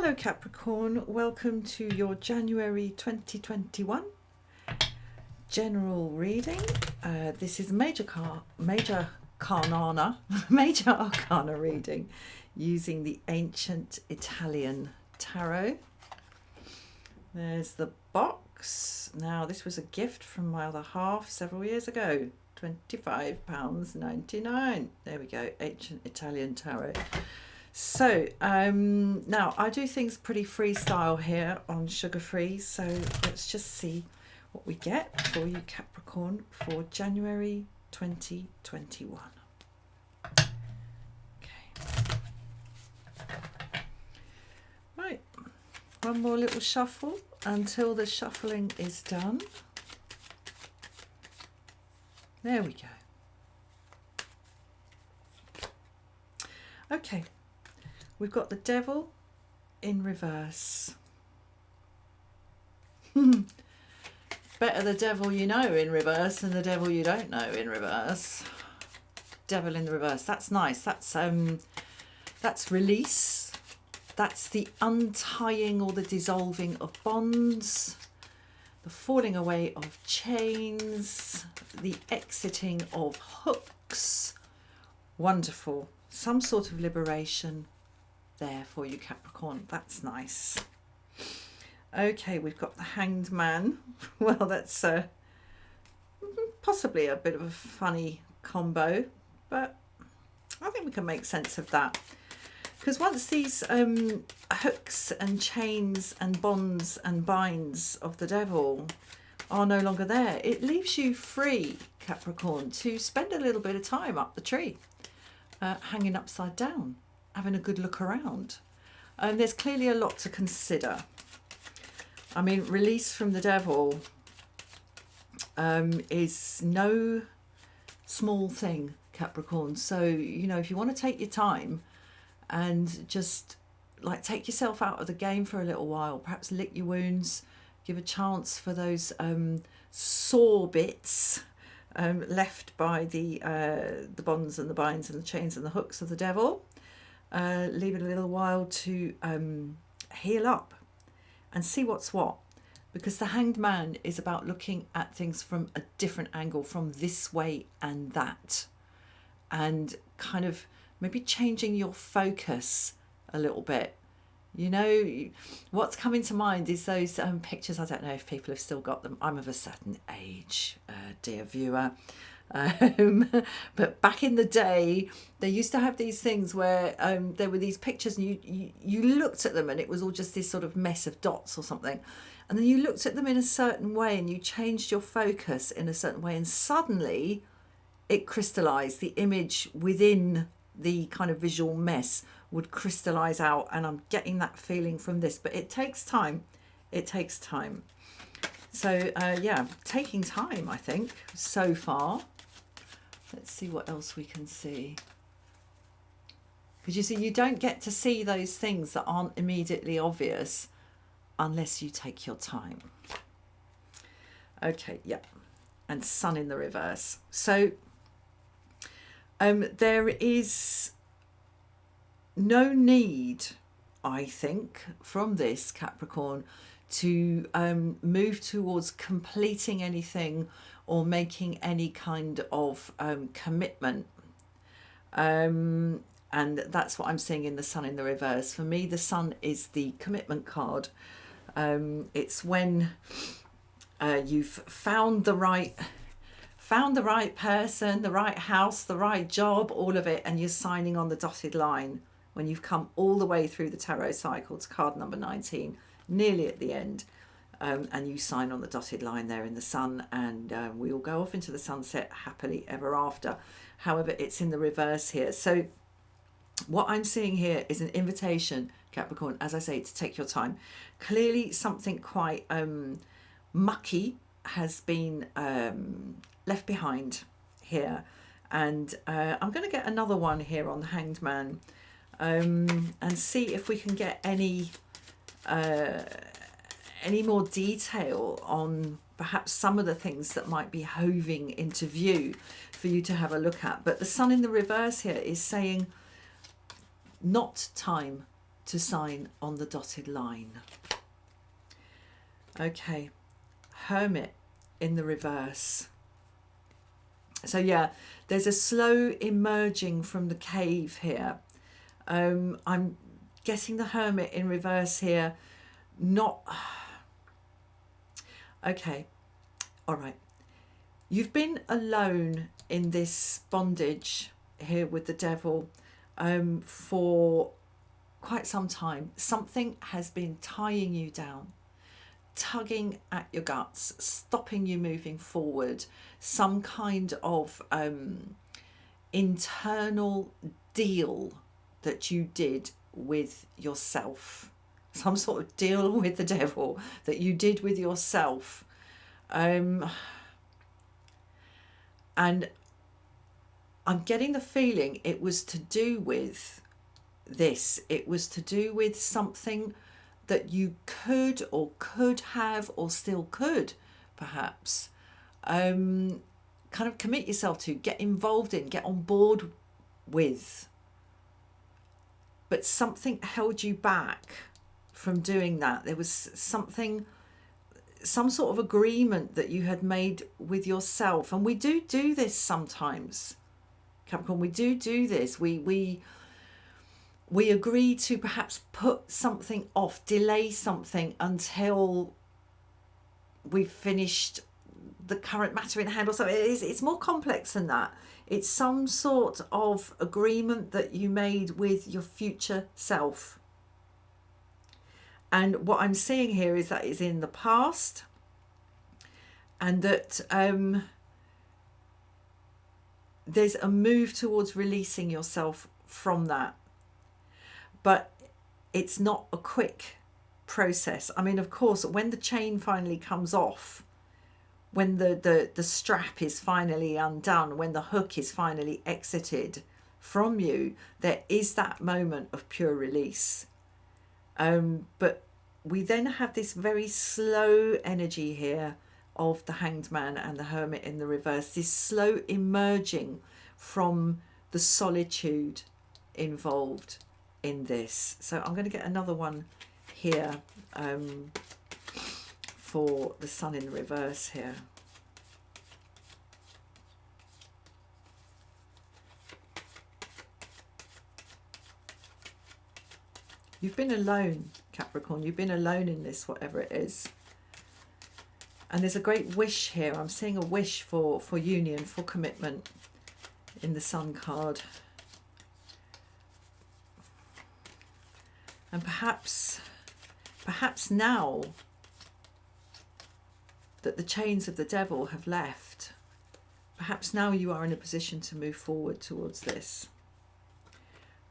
Hello Capricorn, welcome to your January 2021 general reading. This is major arcana reading using the ancient Italian tarot. There's the box. Now this was a gift from my other half several years ago. £25.99. There we go, ancient Italian tarot. So now I do things pretty freestyle here on Sugar Free, so let's just see what we get for you Capricorn for January 2021. Okay. Right, one more little shuffle until the shuffling is done. There we go. Okay. We've got the devil in reverse. Better the devil you know in reverse than the devil you don't know in reverse. Devil in the reverse. That's nice. That's release. That's the untying or the dissolving of bonds, the falling away of chains, the exiting of hooks. Wonderful. Some sort of liberation there for you Capricorn. That's nice. Okay, we've got the Hanged Man. Well, that's possibly a bit of a funny combo, but I think we can make sense of that, because once these hooks and chains and bonds and binds of the devil are no longer there, it leaves you free Capricorn to spend a little bit of time up the tree, hanging upside down, having a good look around. There's clearly a lot to consider. I mean, release from the devil is no small thing, Capricorn. So, you know, if you want to take your time and just like take yourself out of the game for a little while, perhaps lick your wounds, give a chance for those sore bits left by the bonds and the binds and the chains and the hooks of the devil. Leave it a little while to heal up and see what's what, because the Hanged Man is about looking at things from a different angle, from this way and that, and kind of maybe changing your focus a little bit. You know, what's coming to mind is those pictures. I don't know if people have still got them. I'm of a certain age, dear viewer. But back in the day, they used to have these things where there were these pictures and you looked at them and it was all just this sort of mess of dots or something. And then you looked at them in a certain way and you changed your focus in a certain way, and suddenly it crystallized. The image within the kind of visual mess would crystallize out, and I'm getting that feeling from this, but it takes time. It takes time. So yeah, taking time, I think, so far. Let's see what else we can see. Because you see, you don't get to see those things that aren't immediately obvious unless you take your time. Okay, yeah. And Sun in the reverse. So there is no need, I think, from this Capricorn to move towards completing anything or making any kind of commitment. And that's what I'm seeing in the Sun in the reverse. For me, the Sun is the commitment card. It's when you've found the right person, the right house, the right job, all of it, and you're signing on the dotted line when you've come all the way through the tarot cycle to card number 19, nearly at the end, and you sign on the dotted line there in the Sun, and we all go off into the sunset happily ever after. However, it's in the reverse here. So what I'm seeing here is an invitation, Capricorn, as I say, to take your time. Clearly something quite mucky has been left behind here, and I'm going to get another one here on the Hanged Man, and see if we can get any more detail on perhaps some of the things that might be hoving into view for you to have a look at. But the Sun in the reverse here is saying not time to sign on the dotted line. Okay, Hermit in the reverse. So yeah, there's a slow emerging from the cave here. I'm getting the Hermit in reverse here. Not... Okay, all right. You've been alone in this bondage here with the Devil for quite some time. Something has been tying you down, tugging at your guts, stopping you moving forward. Some kind of internal deal that you did with yourself. Some sort of deal with the Devil that you did with yourself. And I'm getting the feeling it was to do with this. It was to do with something that you could have or still could perhaps kind of commit yourself to, get involved in, get on board with. But something held you back from doing that. There was something, some sort of agreement that you had made with yourself. And we do this sometimes, Capricorn. We do this. We agree to perhaps put something off, delay something until we've finished the current matter in hand or something. It's more complex than that. It's some sort of agreement that you made with your future self. And what I'm seeing here is that it's in the past, and that there's a move towards releasing yourself from that. But it's not a quick process. I mean, of course, when the chain finally comes off, when the strap is finally undone, when the hook is finally exited from you, there is that moment of pure release. But we then have this very slow energy here of the Hanged Man and the Hermit in the reverse, this slow emerging from the solitude involved in this. So I'm going to get another one here for the Sun in the reverse here. You've been alone, Capricorn. You've been alone in this, whatever it is. And there's a great wish here. I'm seeing a wish for union, for commitment in the Sun card. And perhaps now that the chains of the Devil have left, perhaps now you are in a position to move forward towards this.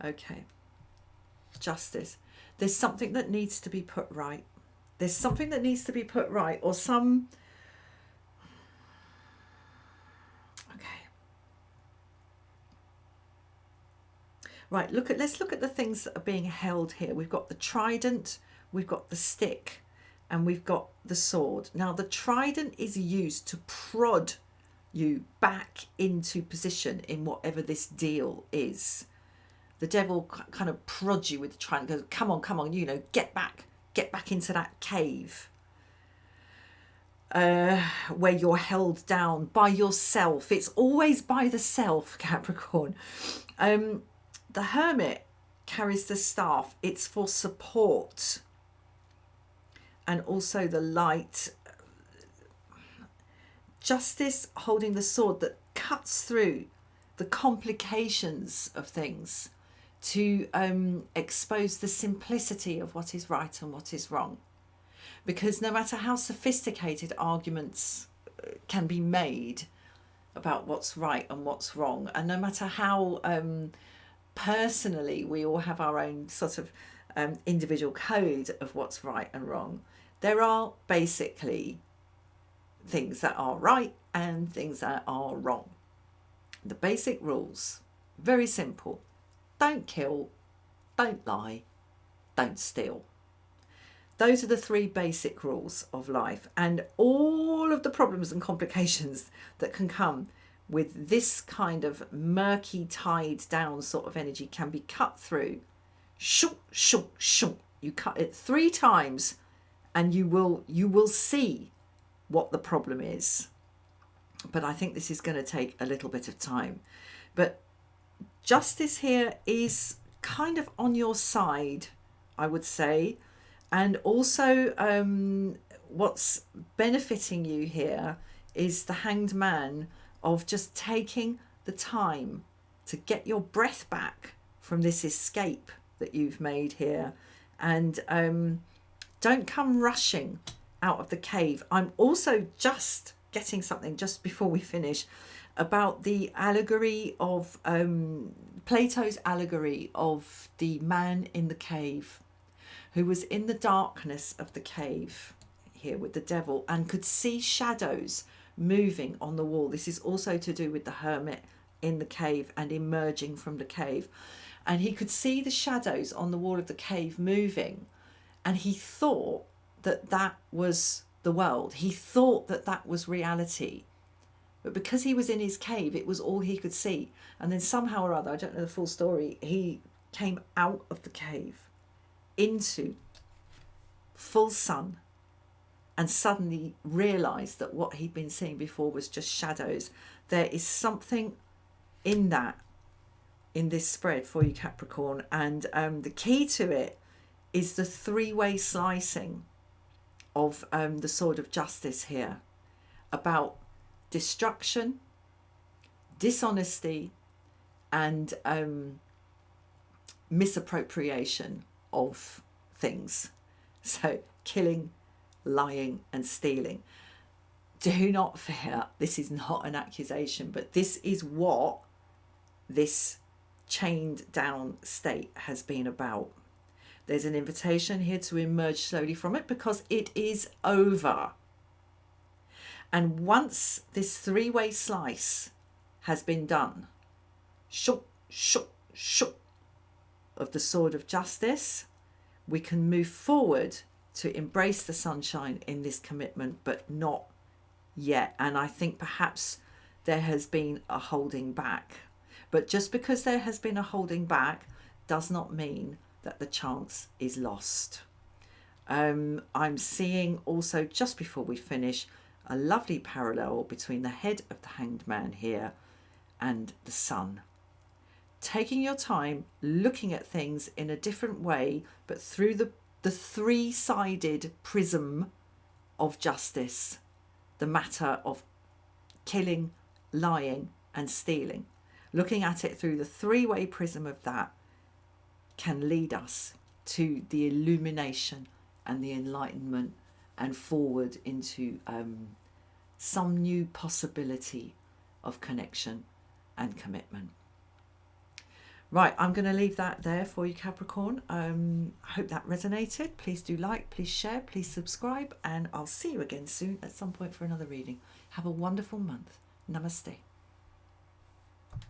Okay. Justice. There's something that needs to be put right. There's something that needs to be put right, or some... Okay. Right, let's look at the things that are being held here. We've got the trident, we've got the stick, and we've got the sword. Now, the trident is used to prod you back into position in whatever this deal is. The Devil kind of prods you with the trident, goes, come on, you know, get back into that cave where you're held down by yourself. It's always by the self, Capricorn. The Hermit carries the staff. It's for support. And also the light. Justice holding the sword that cuts through the complications of things to expose the simplicity of what is right and what is wrong. Because no matter how sophisticated arguments can be made about what's right and what's wrong, and no matter how personally we all have our own sort of individual code of what's right and wrong, there are basically things that are right and things that are wrong. The basic rules, very simple. Don't kill, don't lie, don't steal. Those are the three basic rules of life, and all of the problems and complications that can come with this kind of murky, tied down sort of energy can be cut through Shoo, shoo, shoo. You cut it 3 times and you will see what the problem is. But I think this is going to take a little bit of time. But justice here is kind of on your side, I would say. And also what's benefiting you here is the Hanged Man, of just taking the time to get your breath back from this escape that you've made here. And don't come rushing out of the cave. I'm also just getting something just before we finish about the allegory of Plato's allegory of the man in the cave, who was in the darkness of the cave here with the devil and could see shadows moving on the wall. This is also to do with the hermit in the cave and emerging from the cave. And he could see the shadows on the wall of the cave moving. And he thought that that was the world. He thought that that was reality. But because he was in his cave, it was all he could see. And then somehow or other, I don't know the full story, he came out of the cave into full sun and suddenly realised that what he'd been seeing before was just shadows. There is something in that, in this spread for you, Capricorn. And the key to it is the 3-way slicing of the sword of justice here, about destruction, dishonesty, and misappropriation of things. So killing, lying and stealing. Do not fear, this is not an accusation, but this is what this chained down state has been about. There's an invitation here to emerge slowly from it because it is over. And once this 3-way slice has been done, shook, shook, shook, of the sword of justice, we can move forward to embrace the sunshine in this commitment, but not yet. And I think perhaps there has been a holding back. But just because there has been a holding back does not mean that the chance is lost. I'm seeing also, just before we finish, a lovely parallel between the head of the Hanged Man here and the sun. Taking your time, looking at things in a different way, but through the 3-sided prism of justice, the matter of killing, lying and stealing. Looking at it through the 3-way prism of that can lead us to the illumination and the enlightenment and forward into some new possibility of connection and commitment. Right, I'm going to leave that there for you, Capricorn. I hope that resonated. Please do like, please share, please subscribe, and I'll see you again soon at some point for another reading. Have a wonderful month. Namaste.